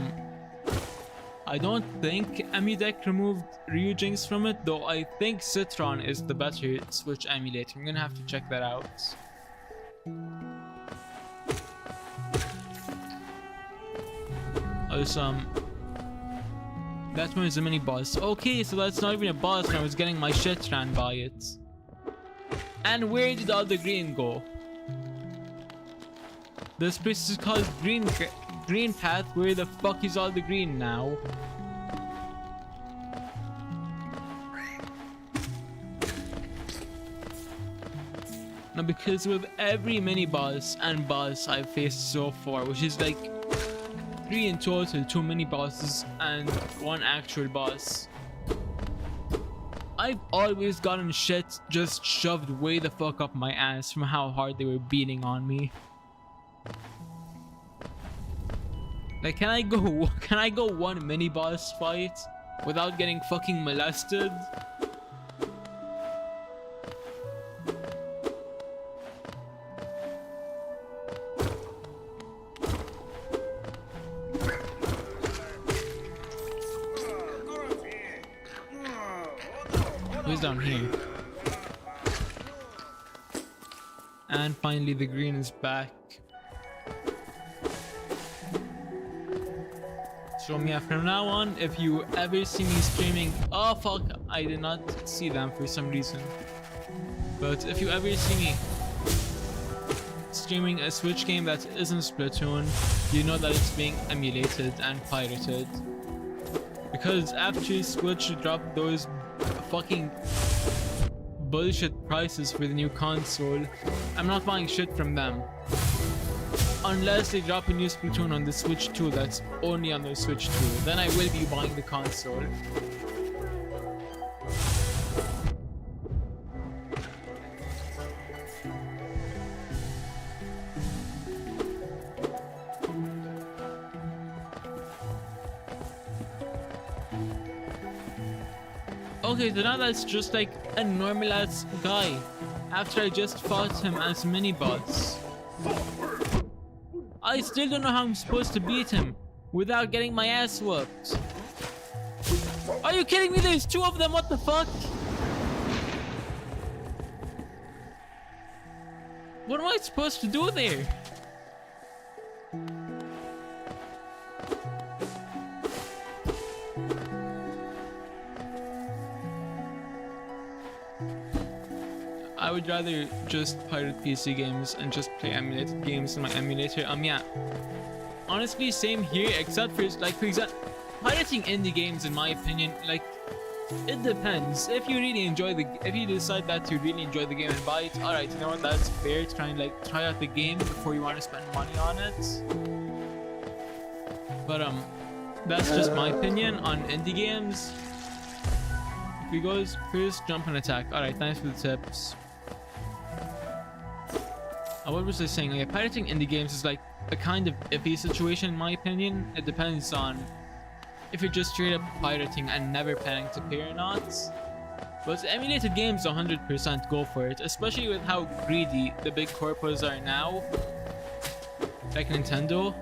I don't think EmuDeck removed Ryujinx from it, though I think Citron is the better Switch emulator. I'm gonna have to check that out. Also, that one is a mini boss. Okay, so that's not even a boss, and I was getting my shit ran by it. And where did all the green go? This place is called Green Path. Where the fuck is all the green now? Now, because with every mini boss and boss I've faced so far, which is like 3 in total, 2 mini bosses and 1 actual boss, I've always gotten shit just shoved way the fuck up my ass from how hard they were beating on me. Like, can I go 1 mini boss fight without getting fucking molested? Who's down here? And finally the green is back. So yeah, from now on, if you ever see me streaming... Oh fuck, I did not see them for some reason. But if you ever see me streaming a Switch game that isn't Splatoon, you know that it's being emulated and pirated. Because after Switch dropped those fucking bullshit prices for the new console, I'm not buying shit from them. Unless they drop a new Splatoon on the Switch 2 that's only on the Switch 2, then I will be buying the console. Okay, so now that's just like a normal ass guy after I just fought him as mini boss. I still don't know how I'm supposed to beat him without getting my ass whooped. Are you kidding me? There's 2 of them, what the fuck? What am I supposed to do there? I would rather just pirate PC games and just play emulated games in my emulator. Yeah. Honestly, same here, except for like, for example, pirating indie games, in my opinion, like, it depends. If you really if you decide that you really enjoy the game and buy it, alright, you know what, that's fair to try and like try out the game before you want to spend money on it. But that's just my opinion on indie games. If he goes first, jump and attack. Alright, thanks for the tips. What was I saying? Like, pirating indie games is like a kind of iffy situation in my opinion. It depends on if you're just straight up pirating and never planning to pay or not. But emulated games, 100% go for it, especially with how greedy the big corpos are now, like Nintendo.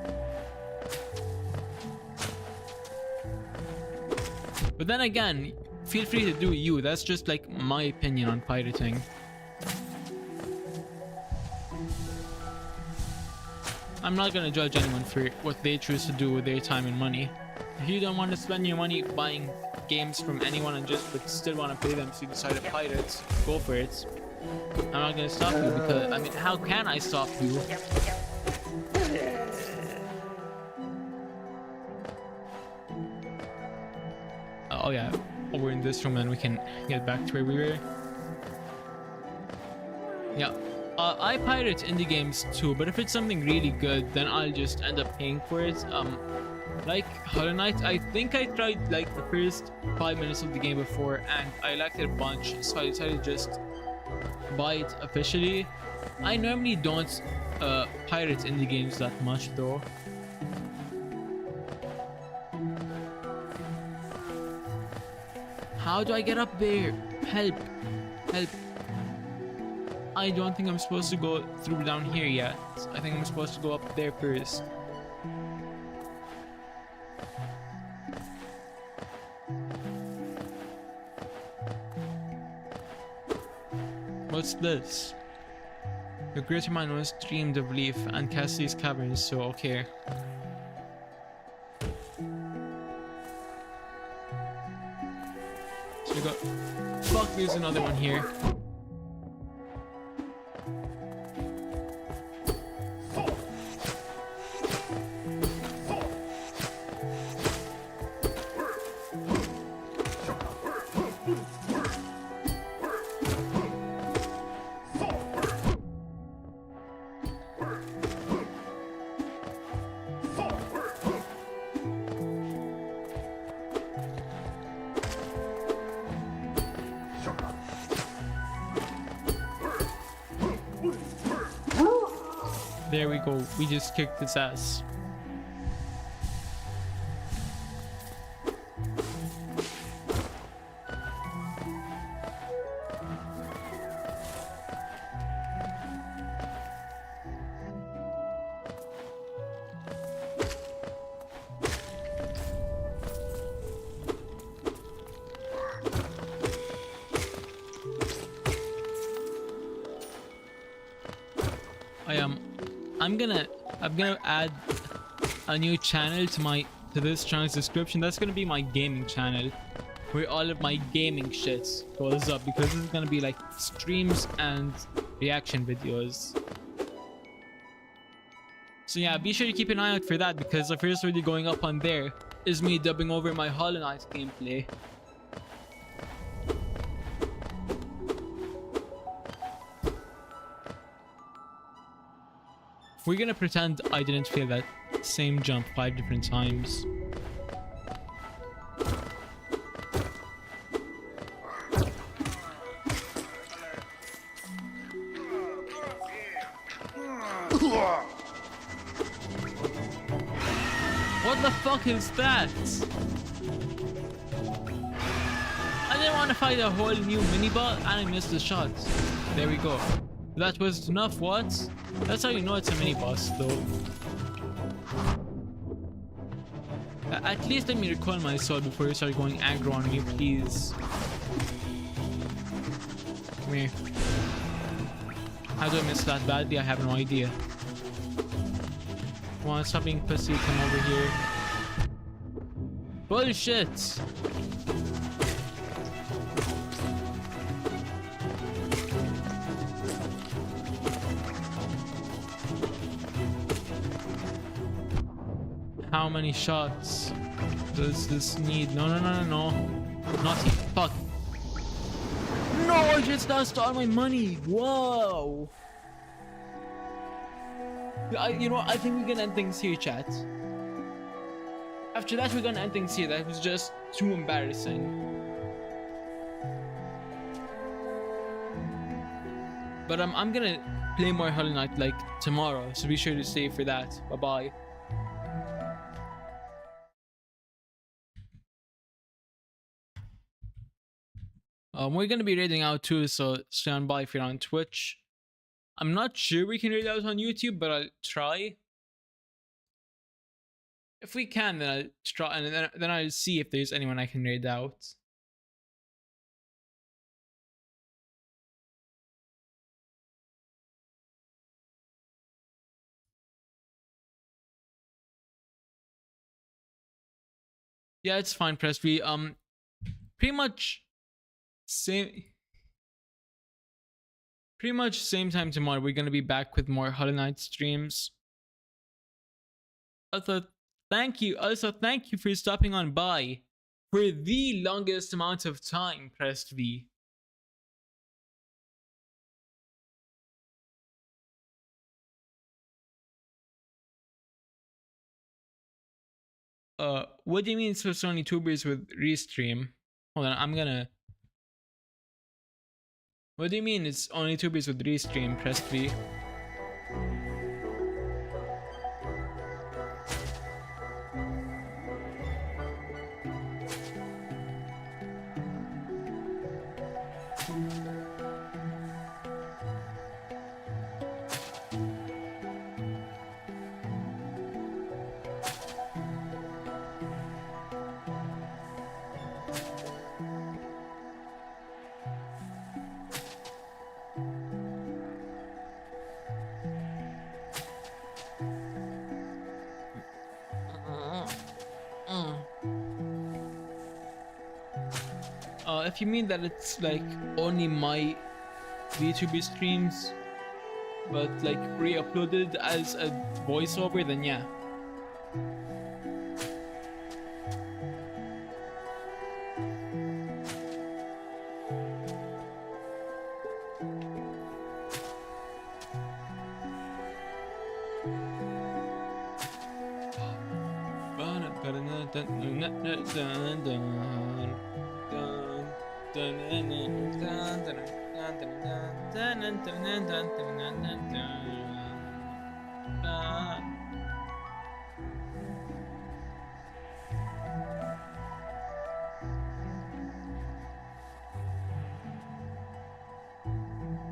But then again, feel free to do you. That's just like my opinion on pirating. I'm not gonna judge anyone for what they choose to do with their time and money. If you don't want to spend your money buying games from anyone and just but still want to pay them, so you decide to pirate, go for it. I'm not gonna stop you because, I mean, how can I stop you? Oh yeah, we're in this room and we can get back to where we were. Yeah. I pirate indie games too, but if it's something really good, then I'll just end up paying for it. Like Hollow Knight, I think I tried like the first 5 minutes of the game before and I liked it a bunch, so I decided to just buy it officially. I normally don't pirate indie games that much though. How do I get up there? Help! Help! I don't think I'm supposed to go through down here yet. I think I'm supposed to go up there first. What's this? The greater mind was dreamed of Leaf and Cassie's caverns, so okay. So we got... Fuck, there's another one here. There we go, we just kicked his ass. I'm gonna add a new channel to this channel's description. That's gonna be my gaming channel, where all of my gaming shit goes up, because this is gonna be like streams and reaction videos. So yeah, be sure to keep an eye out for that, because the first video going up on there is me dubbing over my Hollow Knight gameplay. We're gonna pretend I didn't fail that same jump 5 different times. What the fuck is that? I didn't want to fight a whole new mini-bot and I missed the shot. There we go. That was enough, what? That's how you know it's a mini-boss, though. At least let me recall my sword before you start going aggro on me, please. Come here. How do I miss that badly? I have no idea. Come on, stop being pussy, come over here. Bullshit! How many shots does this need? No, no, no, no, no. Not here. Fuck. No, I just lost all my money. Whoa. You know what? I think we're gonna end things here, chat. After that, we're gonna end things here. That was just too embarrassing. But I'm gonna play more Hollow Knight like tomorrow, so be sure to stay for that. Bye bye. We're gonna be raiding out too, so stand by if you're on Twitch. I'm not sure we can raid out on YouTube, but I'll try. If we can, then I'll try, and then I'll see if there's anyone I can raid out. Yeah, it's fine, Presby. Pretty much same time tomorrow. We're gonna be back with more Hollow Knight streams. Also, thank you for stopping on by for the longest amount of time, Pressed V. What do you mean it's only tubers with restream? Hold on, I'm gonna. What do you mean it's only tubers with restream, Pressed V? If you mean that it's like only my VTuber streams, but like re-uploaded as a voiceover, then yeah.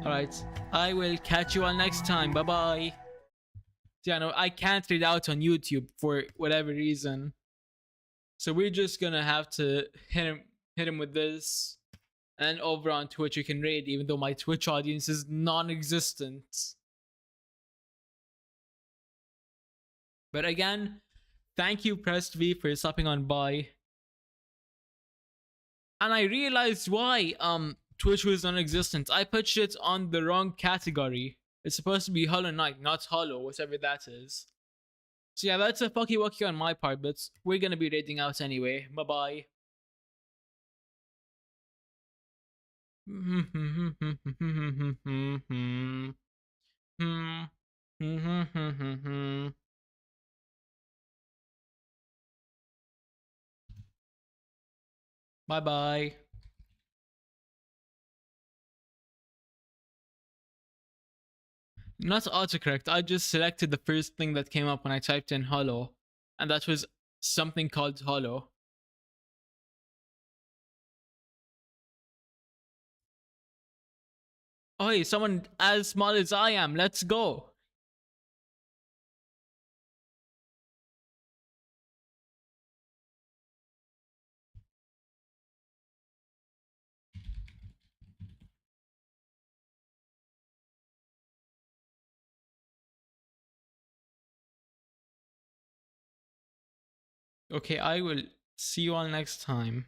Alright, I will catch you all next time. Bye bye. Yeah, no, I can't read out on YouTube for whatever reason. So we're just gonna have to hit him with this. And over on Twitch you can raid, even though my Twitch audience is non-existent. But again, thank you Pressed V for stopping on by. And I realized why Twitch was non-existent. I put shit on the wrong category. It's supposed to be Hollow Knight, not Hollow, whatever that is. So yeah, that's a fucky wucky on my part, but we're gonna be raiding out anyway. Bye bye. Bye bye. Not autocorrect, I just selected the first thing that came up when I typed in Hollow, and that was something called Hollow. Oh hey, someone as small as I am, let's go. Okay, I will see you all next time.